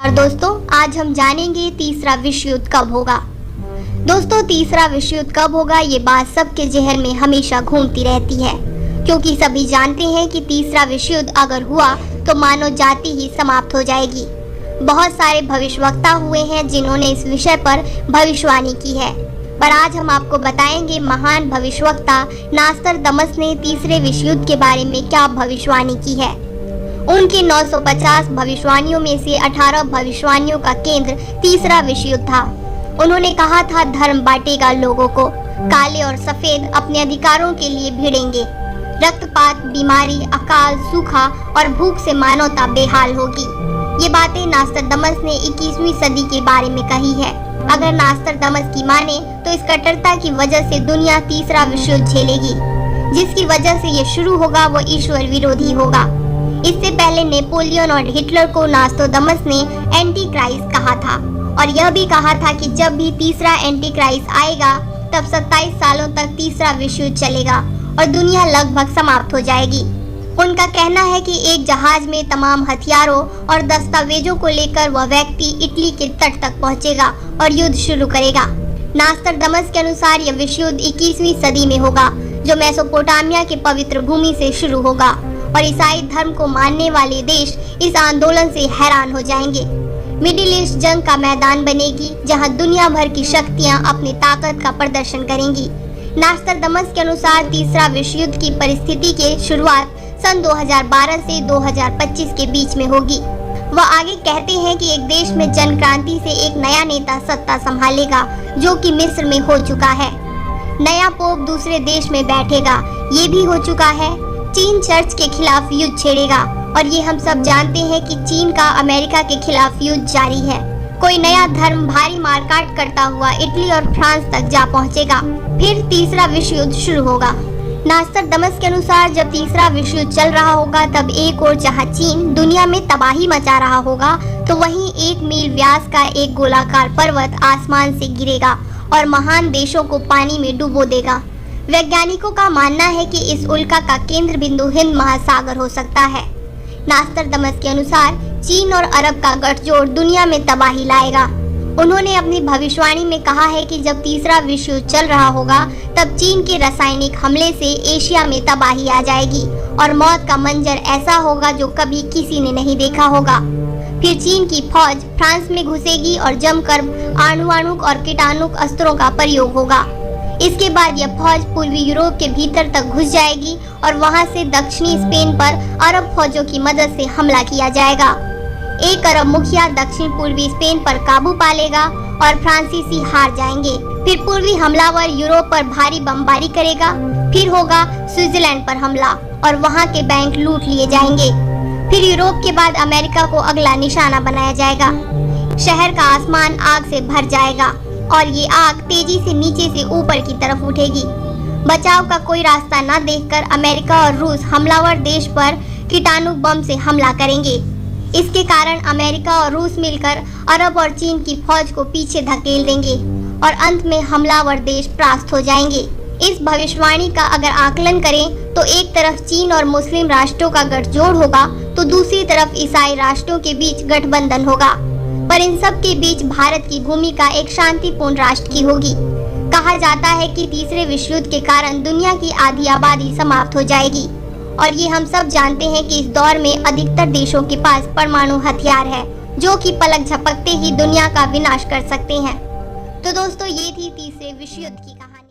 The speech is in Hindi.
और दोस्तों आज हम जानेंगे तीसरा विश्व युद्ध कब होगा। दोस्तों तीसरा विश्व युद्ध कब होगा ये बात सबके जहन में हमेशा घूमती रहती है, क्योंकि सभी जानते हैं कि तीसरा विश्व युद्ध अगर हुआ तो मानव जाति ही समाप्त हो जाएगी। बहुत सारे भविष्यवक्ता हुए हैं जिन्होंने इस विषय पर भविष्यवाणी की है, पर आज हम आपको बताएंगे महान भविष्यवक्ता नास्त्रदामस ने तीसरे विश्व युद्ध के बारे में क्या भविष्यवाणी की है। उनकी 950 भविष्यवाणियों में से 18 भविष्यवाणियों का केंद्र तीसरा विश्व युद्ध था। उन्होंने कहा था धर्म बांटेगा लोगों को, काले और सफेद अपने अधिकारों के लिए भिड़ेंगे, रक्तपात, बीमारी, अकाल, सूखा और भूख से मानवता बेहाल होगी। ये बातें नास्त्रदामस ने 21वीं सदी के बारे में कही है। अगर नास्त्रदामस की माने तो इस कट्टरता की वजह से दुनिया तीसरा विश्व युद्ध झेलेगी। जिसकी वजह से ये शुरू होगा वो ईश्वर विरोधी होगा। इससे पहले नेपोलियन और हिटलर को नास्त्रदामस ने एंटी क्राइस्ट कहा था और यह भी कहा था कि जब भी तीसरा एंटी क्राइस्ट आएगा तब 27 सालों तक तीसरा विश्व युद्ध चलेगा और दुनिया लगभग समाप्त हो जाएगी। उनका कहना है कि एक जहाज में तमाम हथियारों और दस्तावेजों को लेकर वह व्यक्ति इटली के तट तक पहुंचेगा और युद्ध शुरू करेगा। नास्त्रदामस के अनुसार यह विश्व युद्ध 21वीं सदी में होगा, जो मेसोपोटामिया के पवित्र भूमि से शुरू होगा और ईसाई धर्म को मानने वाले देश इस आंदोलन से हैरान हो जाएंगे। मिडिल ईस्ट जंग का मैदान बनेगी, जहां दुनिया भर की शक्तियां अपनी ताकत का प्रदर्शन करेंगी। नास्त्रदामस के अनुसार तीसरा विश्व युद्ध की परिस्थिति की शुरुआत सन 2012 से 2025 के बीच में होगी। वह आगे कहते हैं कि एक देश में जन क्रांति से एक नया नेता सत्ता संभालेगा, जो कि मिस्र में हो चुका है। नया पोप दूसरे देश में बैठेगा, ये भी हो चुका है। चीन चर्च के खिलाफ युद्ध छेड़ेगा और ये हम सब जानते हैं कि चीन का अमेरिका के खिलाफ युद्ध जारी है। कोई नया धर्म भारी मारकाट करता हुआ इटली और फ्रांस तक जा पहुंचेगा। फिर तीसरा विश्व युद्ध शुरू होगा। नास्त्रदामस के अनुसार जब तीसरा विश्व युद्ध चल रहा होगा तब एक ओर जहां चीन दुनिया में तबाही मचा रहा होगा तो वहीं 1 मील व्यास का एक गोलाकार पर्वत आसमान से गिरेगा और महान देशों को पानी में डुबो देगा। वैज्ञानिकों का मानना है कि इस उल्का का केंद्र बिंदु हिंद महासागर हो सकता है। नास्त्रदामस के अनुसार चीन और अरब का गठजोड़ दुनिया में तबाही लाएगा। उन्होंने अपनी भविष्यवाणी में कहा है कि जब तीसरा विश्व युद्ध चल रहा होगा तब चीन के रासायनिक हमले से एशिया में तबाही आ जाएगी और मौत का मंजर ऐसा होगा जो कभी किसी ने नहीं देखा होगा। फिर चीन की फौज फ्रांस में घुसेगी और जमकर आणुक और कीटाणुक अस्त्रों का प्रयोग होगा। इसके बाद यह फौज पूर्वी यूरोप के भीतर तक घुस जाएगी और वहां से दक्षिणी स्पेन पर अरब फौजों की मदद से हमला किया जाएगा। एक अरब मुखिया दक्षिण पूर्वी स्पेन पर काबू पा लेगा और फ्रांसीसी हार जाएंगे। फिर पूर्वी हमलावर यूरोप पर भारी बमबारी करेगा। फिर होगा स्विट्जरलैंड पर हमला और वहां के बैंक लूट लिए जाएंगे। फिर यूरोप के बाद अमेरिका को अगला निशाना बनाया जाएगा। शहर का आसमान आग से भर जाएगा और ये आग तेजी से नीचे से ऊपर की तरफ उठेगी। बचाव का कोई रास्ता न देखकर अमेरिका और रूस हमलावर देश पर कीटाणु बम से हमला करेंगे। इसके कारण अमेरिका और रूस मिलकर अरब और चीन की फौज को पीछे धकेल देंगे और अंत में हमलावर देश परास्त हो जाएंगे। इस भविष्यवाणी का अगर आकलन करें तो एक तरफ चीन और मुस्लिम राष्ट्रों का गठजोड़ होगा तो दूसरी तरफ ईसाई राष्ट्रों के बीच गठबंधन होगा, पर इन सब के बीच भारत की भूमिका एक शांतिपूर्ण राष्ट्र की होगी। कहा जाता है कि तीसरे विश्व युद्ध के कारण दुनिया की आधी आबादी समाप्त हो जाएगी और ये हम सब जानते हैं कि इस दौर में अधिकतर देशों के पास परमाणु हथियार है, जो कि पलक झपकते ही दुनिया का विनाश कर सकते हैं। तो दोस्तों ये थी तीसरे विश्व युद्ध की कहानी।